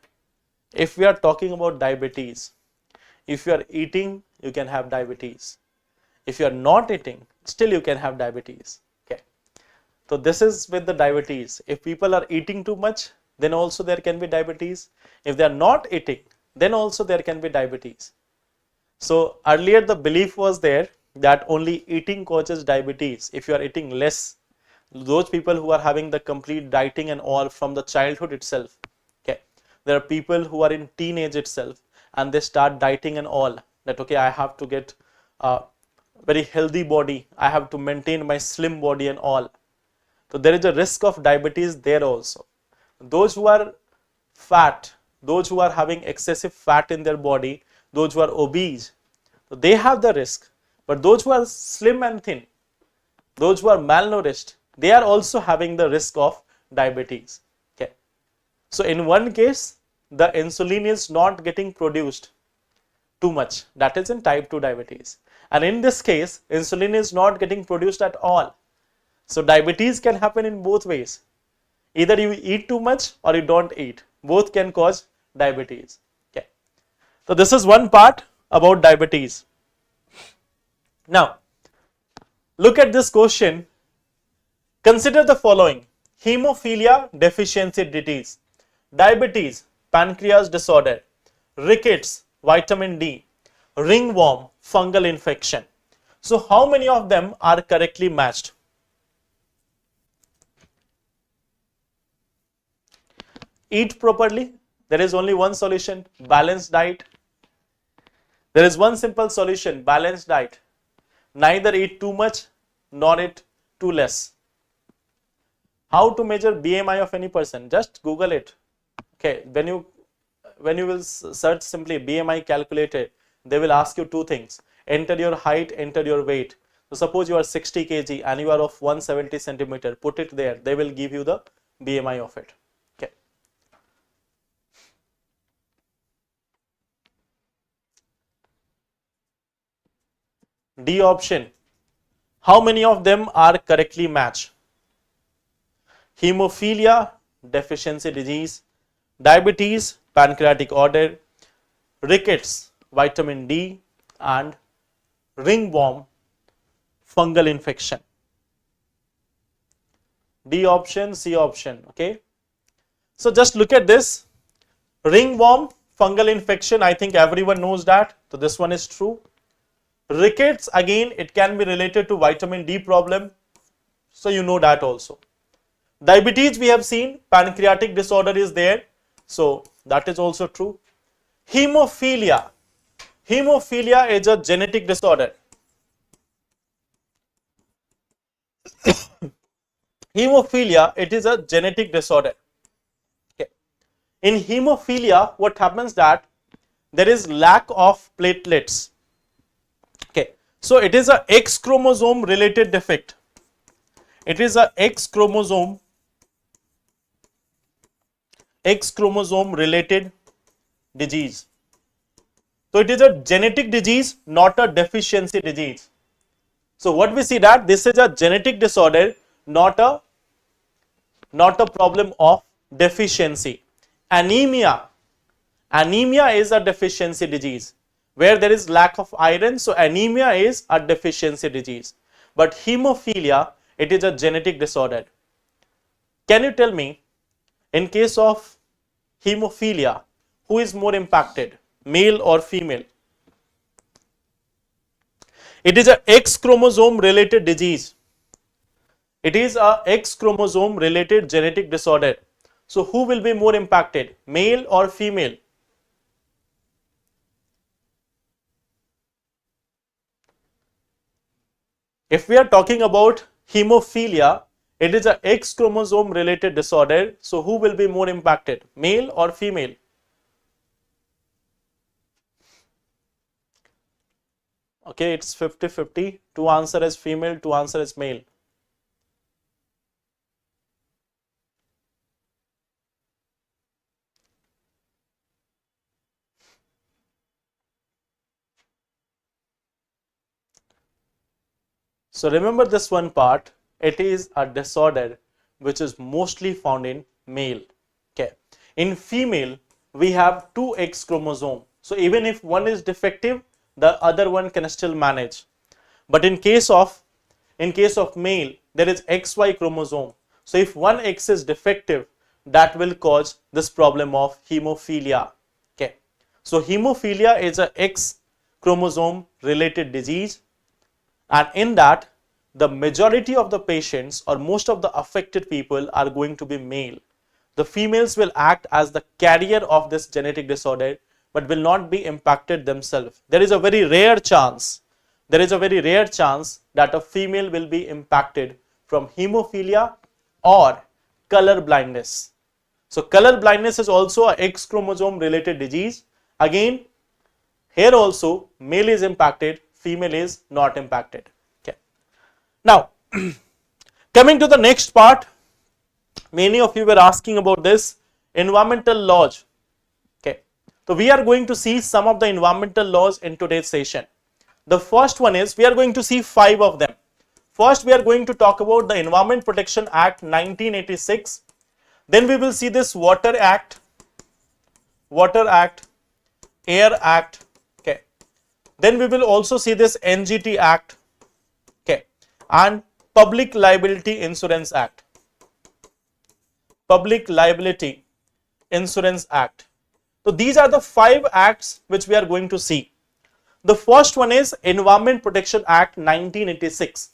if we are talking about diabetes, if you are eating, you can have diabetes. If you are not eating, still you can have diabetes. Okay. So this is with the diabetes. If people are eating too much, then also there can be diabetes. If they are not eating, then also there can be diabetes. So earlier the belief was there that only eating causes diabetes. If you are eating less, those people who are having the complete dieting and all from the childhood itself. Okay. There are people who are in teenage itself and they start dieting and all, that okay, I have to get a very healthy body, I have to maintain my slim body and all. So there is a risk of diabetes there also. Those who are fat, those who are having excessive fat in their body, those who are obese, so they have the risk. But those who are slim and thin, those who are malnourished, they are also having the risk of diabetes. Okay. So in one case, the insulin is not getting produced too much, that is in type 2 diabetes. And in this case, insulin is not getting produced at all. So diabetes can happen in both ways. Either you eat too much or you don't eat. Both can cause diabetes. Okay. So this is one part about diabetes. Now, look at this question. Consider the following: hemophilia deficiency disease, diabetes, pancreas disorder, rickets, vitamin D, ringworm, fungal infection. So how many of them are correctly matched? Eat properly. There is only one solution, balanced diet. There is one simple solution, balanced diet. Neither eat too much nor eat too less. How to measure BMI of any person? Just Google it. Okay, when you will search simply BMI calculator, they will ask you two things. Enter your height, enter your weight. So suppose you are 60 kg and you are of 170 centimeter. Put it there. They will give you the BMI of it. Okay. D option. How many of them are correctly matched? Hemophilia, deficiency disease, diabetes, pancreatic order, rickets, vitamin D, and ringworm, fungal infection. D option, C option. Okay. So just look at this. Ringworm, fungal infection, I think everyone knows that. So this one is true. Rickets, again, it can be related to vitamin D problem. So you know that also. Diabetes, we have seen, pancreatic disorder is there. So that is also true. Hemophilia. Hemophilia is a genetic disorder. Hemophilia, it is a genetic disorder. Okay. In hemophilia, what happens that there is lack of platelets. Okay. So it is a X chromosome related defect. It is a X chromosome related disease. So it is a genetic disease, not a deficiency disease. So what we see that this is a genetic disorder, not a problem of deficiency. Anemia is a deficiency disease where there is lack of iron. So anemia is a deficiency disease, but hemophilia, it is a genetic disorder. Can you tell me, in case of hemophilia, who is more impacted, male or female? It is a X chromosome related disease. It is a X chromosome related genetic disorder. So who will be more impacted, male or female? If we are talking about hemophilia, it is a X chromosome related disorder. So who will be more impacted, male or female? Okay, it's 50-50. Two answer is female, two answer is male. So remember this one part, it is a disorder which is mostly found in male. Okay. In female, we have two X chromosome. So even if one is defective, the other one can still manage. But in case of male, there is XY chromosome. So if one X is defective, that will cause this problem of hemophilia. Okay. So hemophilia is a X chromosome related disease, and in that the majority of the patients or most of the affected people are going to be male. The females will act as the carrier of this genetic disorder but will not be impacted themselves. There is a very rare chance that a female will be impacted from hemophilia or color blindness. So color blindness is also a X chromosome related disease. Again, here also male is impacted, female is not impacted. Okay. Now, coming to the next part, many of you were asking about this, environmental laws. Okay. So we are going to see some of the environmental laws in today's session. The first one is, we are going to see 5 of them. First, we are going to talk about the Environment Protection Act 1986. Then we will see this Water Act, Air Act. Okay. Then we will also see this NGT Act. Okay. And Public Liability Insurance Act. Public Liability Insurance Act. So these are the 5 acts which we are going to see. The first one is Environment Protection Act 1986.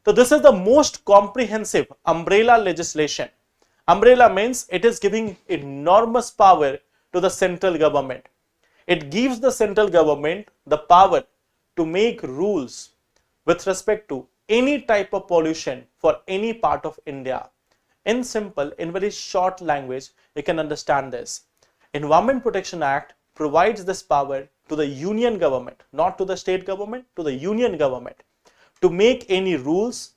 So this is the most comprehensive umbrella legislation, Umbrella means it is giving enormous power to the central government. It gives the central government the power to make rules with respect to any type of pollution for any part of India. In simple, in very short language, you can understand this. Environment Protection Act provides this power to the union government, not to the state government, to the union government, to make any rules,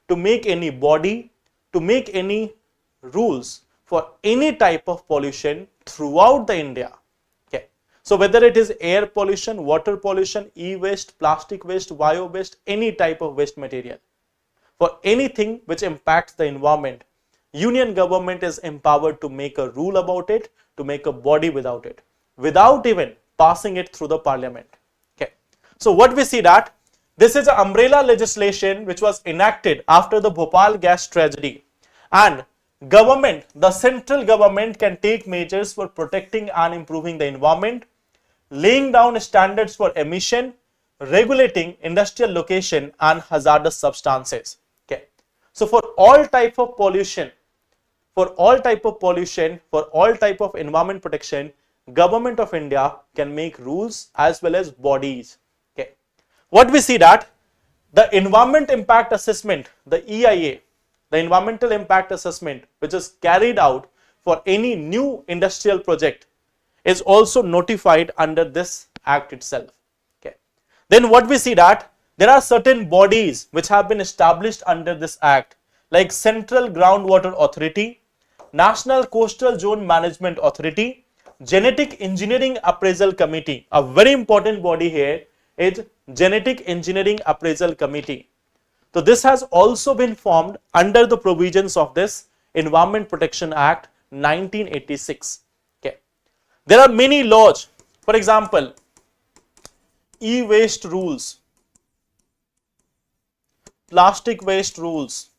to make any body, to make any rules for any type of pollution throughout the India. Okay. So whether it is air pollution, water pollution, e-waste, plastic waste, bio waste, any type of waste material, for anything which impacts the environment, union government is empowered to make a rule about it, to make a body without it, without even passing it through the parliament. Okay. So what we see that this is an umbrella legislation which was enacted after the Bhopal gas tragedy, and government, the central government can take measures for protecting and improving the environment, laying down standards for emission, regulating industrial location and hazardous substances. Okay. So for all type of pollution, for all type of environment protection, Government of India can make rules as well as bodies. Okay. What we see that the environment impact assessment, the EIA, the environmental impact assessment which is carried out for any new industrial project is also notified under this act itself. Okay. Then what we see that there are certain bodies which have been established under this act, like Central Groundwater Authority, National Coastal Zone Management Authority, Genetic Engineering Appraisal Committee. A very important body here is Genetic Engineering Appraisal Committee. So this has also been formed under the provisions of this Environment Protection Act 1986. Okay. There are many laws. For example, e-waste rules, plastic waste rules,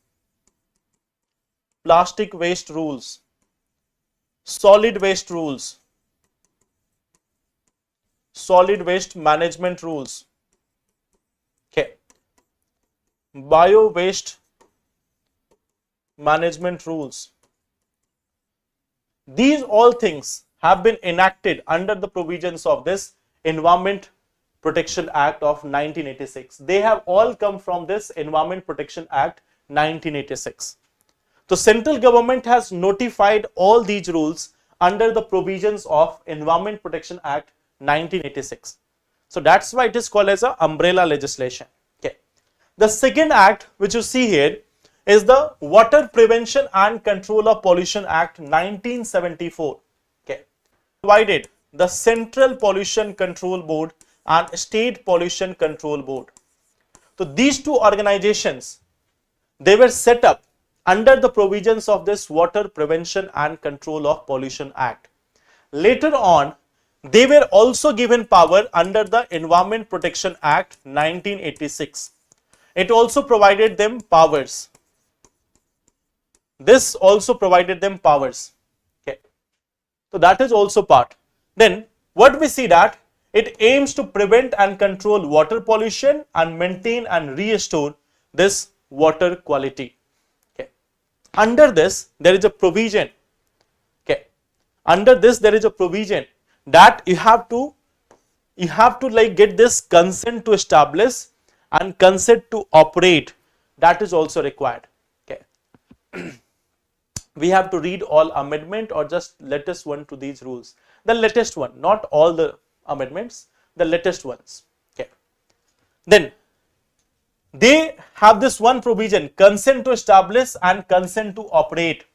solid waste rules, solid waste management rules, okay, bio waste management rules. These all things have been enacted under the provisions of this Environment Protection Act of 1986. They have all come from this Environment Protection Act 1986. So central government has notified all these rules under the provisions of Environment Protection Act 1986. So that's why it is called as a umbrella legislation. Okay. The second act which you see here is the Water Prevention and Control of Pollution Act 1974. Okay. Provided the Central Pollution Control Board and State Pollution Control Board. So these two organizations, they were set up under the provisions of this Water Prevention and Control of Pollution Act. Later on, they were also given power under the Environment Protection Act 1986. It also provided them powers. This also provided them powers. Okay. So that is also part. Then what we see that it aims to prevent and control water pollution and maintain and restore this water quality. Okay. Under this there is a provision. Okay. Under this there is a provision that you have to like get this consent to establish and consent to operate. That is also required. Okay. We have to read all amendment or just latest one to these rules. The latest one, not all the amendments, the latest ones. Okay. Then they have this one provision, consent to establish and consent to operate.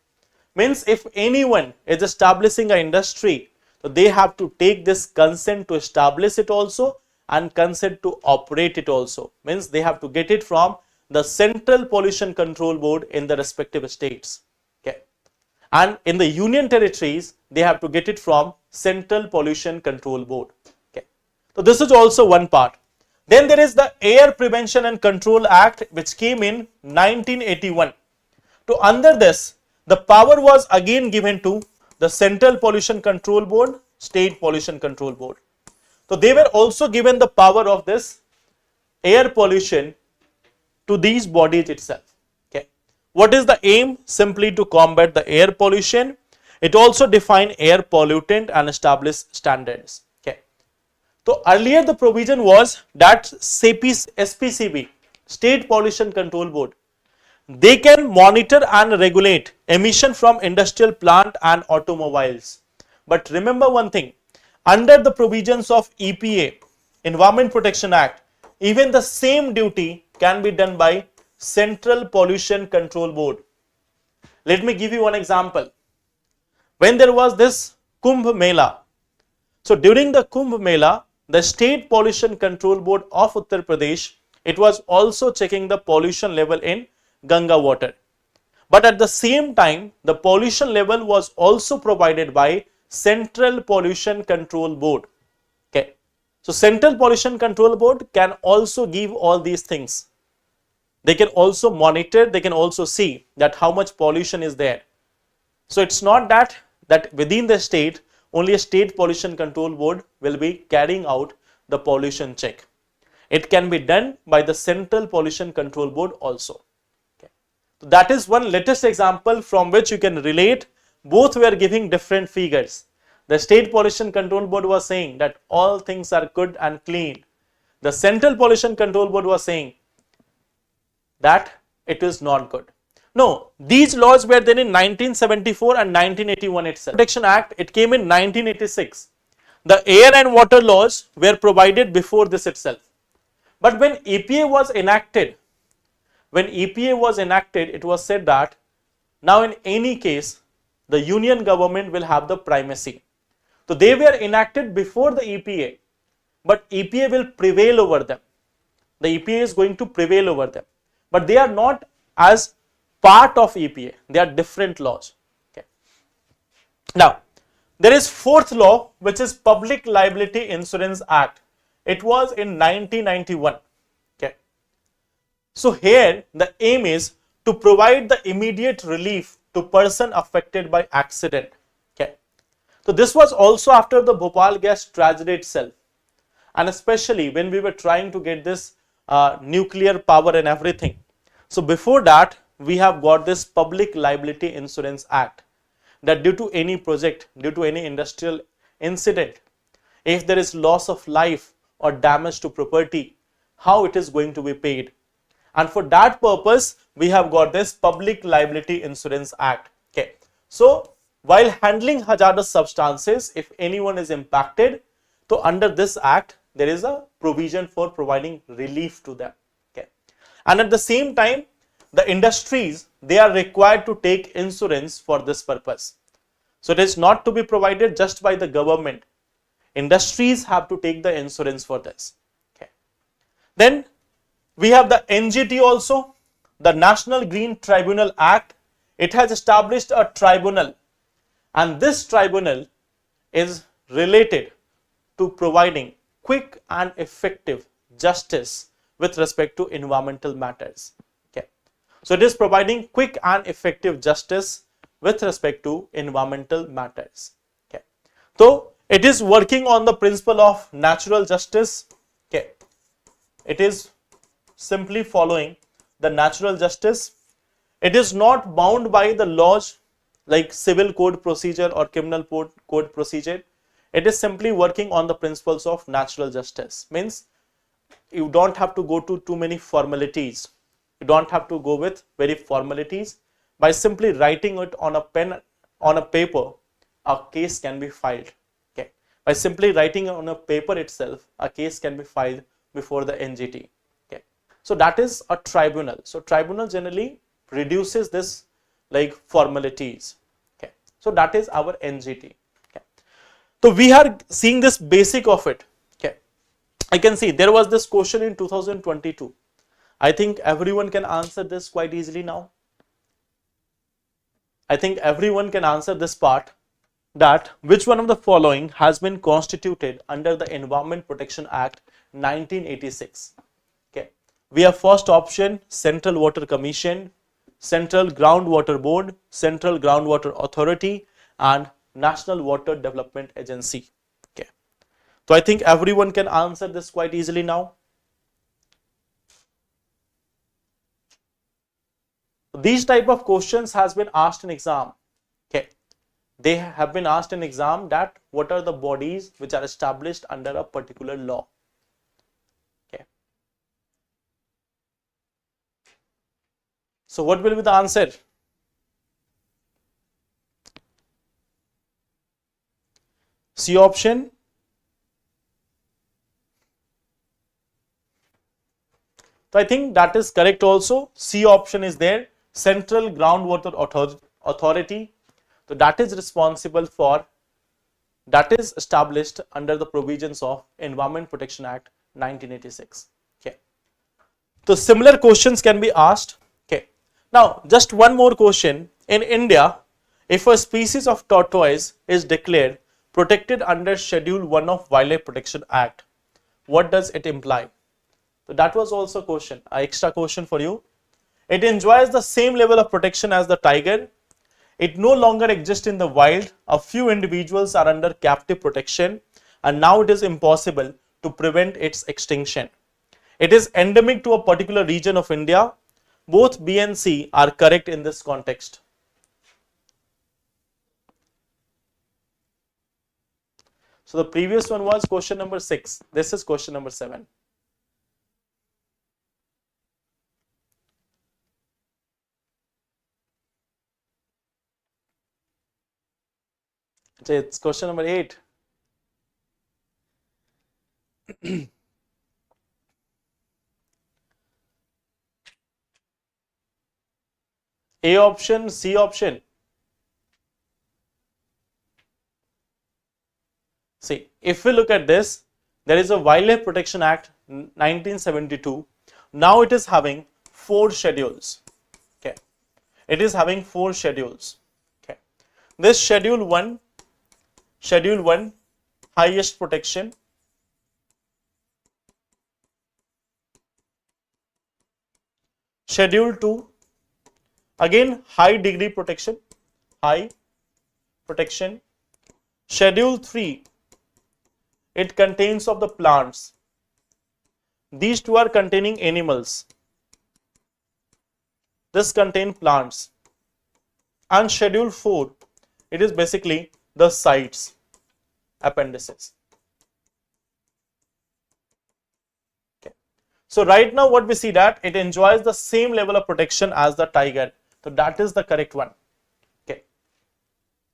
Means if anyone is establishing an industry, so they have to take this consent to establish it also and consent to operate it also. Means they have to get it from the Central Pollution Control Board in the respective states. Okay. And in the union territories, they have to get it from Central Pollution Control Board. Okay. So this is also one part. Then there is the Air Prevention and Control Act which came in 1981. To under this, the power was again given to the Central Pollution Control Board, State Pollution Control Board. So they were also given the power of this air pollution to these bodies itself. Okay. What is the aim? Simply to combat the air pollution. It also define air pollutant and establish standards. Okay. So earlier the provision was that SPCB, State Pollution Control Board, they can monitor and regulate emission from industrial plant and automobiles. But remember one thing, under the provisions of EPA, Environment Protection Act, even the same duty can be done by Central Pollution Control Board. Let me give you one example. When there was this Kumbh Mela, so during the Kumbh Mela, the State Pollution Control Board of Uttar Pradesh, it was also checking the pollution level in Ganga water. But at the same time, the pollution level was also provided by Central Pollution Control Board. Okay. So Central Pollution Control Board can also give all these things. They can also monitor, they can also see that how much pollution is there. So it's not that within the state, only a State Pollution Control Board will be carrying out the pollution check. It can be done by the Central Pollution Control Board also. Okay. So that is one latest example from which you can relate. Both were giving different figures. The State Pollution Control Board was saying that all things are good and clean. The Central Pollution Control Board was saying that it is not good. No, these laws were then in 1974 and 1981 itself. Protection Act, it came in 1986. The air and water laws were provided before this itself. But when EPA was enacted, it was said that now in any case, the union government will have the primacy. So they were enacted before the EPA, but EPA will prevail over them. The EPA is going to prevail over them, but they are not as part of EPA. They are different laws. Okay. Now, there is fourth law, which is Public Liability Insurance Act. It was in 1991. Okay. So here the aim is to provide the immediate relief to person affected by accident. Okay. So this was also after the Bhopal gas tragedy itself, and especially when we were trying to get this nuclear power and everything. So before that, we have got this Public Liability Insurance Act, that due to any project, due to any industrial incident, if there is loss of life or damage to property, how it is going to be paid. And for that purpose, we have got this Public Liability Insurance Act. Okay. So while handling hazardous substances, if anyone is impacted, so under this act, there is a provision for providing relief to them. Okay. And at the same time, the industries, they are required to take insurance for this purpose. So it is not to be provided just by the government. Industries have to take the insurance for this. Okay. Then we have the NGT also, the National Green Tribunal Act. It has established a tribunal, and this tribunal is related to providing quick and effective justice with respect to environmental matters. So it is providing quick and effective justice with respect to environmental matters. Okay. So it is working on the principle of natural justice. Okay. It is simply following the natural justice. It is not bound by the laws like civil code procedure or criminal code procedure. It is simply working on the principles of natural justice. Means you don't have to go to too many formalities. You don't have to go with very formalities. By simply writing it on a pen, on a paper, a case can be filed. Okay. By simply writing on a paper itself, a case can be filed before the NGT. Okay. So that is a tribunal. So tribunal generally reduces this like formalities. Okay. So that is our NGT. Okay. So we are seeing this basic of it. Okay. I can see there was this question in 2022. I think everyone can answer this quite easily now. I think everyone can answer this part, that which one of the following has been constituted under the Environment Protection Act 1986. Okay. We have first option Central Water Commission, Central Groundwater Board, Central Groundwater Authority, and National Water Development Agency. Okay. So I think everyone can answer this quite easily now. These type of questions has been asked in exam. Okay, they have been asked in exam that what are the bodies which are established under a particular law. Okay, so what will be the answer? C option. So I think that is correct also. C option is there. Central Groundwater Authority. So that is responsible for, that is established under the provisions of Environment Protection Act 1986. Okay. So similar questions can be asked. Okay. Now just one more question. In India, if a species of tortoise is declared protected under Schedule 1 of Wildlife Protection Act, what does it imply? So that was also a question, an extra question for you. It enjoys the same level of protection as the tiger. It no longer exists in the wild. A few individuals are under captive protection and now it is impossible to prevent its extinction. It is endemic to a particular region of India. Both B and C are correct in this context. So the previous one was question number 6. This is question number 7. It's question number 8. A option, C option. See, if we look at this, there is a Wildlife Protection Act 1972. Now it is having 4 schedules. Okay, it is having 4 schedules. Okay, this schedule 1, highest protection. Schedule 2, again high degree protection, high protection. Schedule 3, it contains of the plants. These 2 are containing animals. This contain plants. And schedule 4, it is basically the sites, appendices. Okay. So right now what we see that it enjoys the same level of protection as the tiger. So that is the correct one. Okay.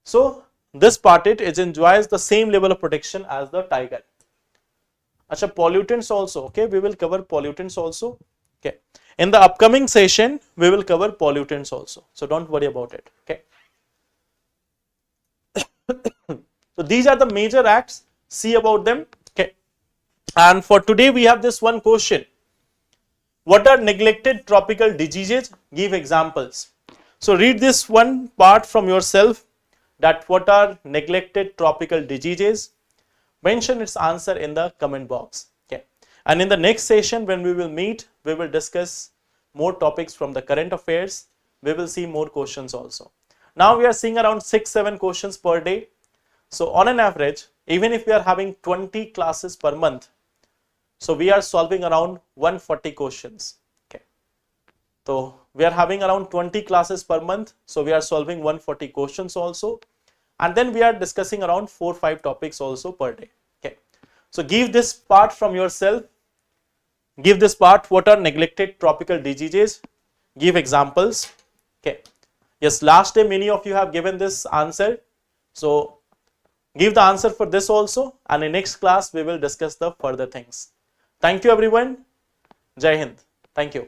So this part it enjoys the same level of protection as the tiger. Acha, pollutants also. Okay, we will cover pollutants also. Okay, in the upcoming session we will cover pollutants also, so don't worry about it. Okay. So these are the major acts, see about them. Okay, and for today we have this one question: what are neglected tropical diseases? Give examples. So read this one part from yourself, that what are neglected tropical diseases. Mention its answer in the comment box. Okay, and in the next session when we will meet, we will discuss more topics from the current affairs. We will see more questions also. Now we are seeing around 6-7 questions per day. So on an average, even if we are having 20 classes per month, so we are solving around 140 questions. Okay, so we are having around 20 classes per month, so we are solving 140 questions also, and then we are discussing around 4-5 topics also per day. Okay, so give this part from yourself. Give this part, what are neglected tropical diseases? Give examples. Okay, yes, last day many of you have given this answer, so give the answer for this also, and in next class we will discuss the further things. Thank you everyone. Jai Hind. Thank you.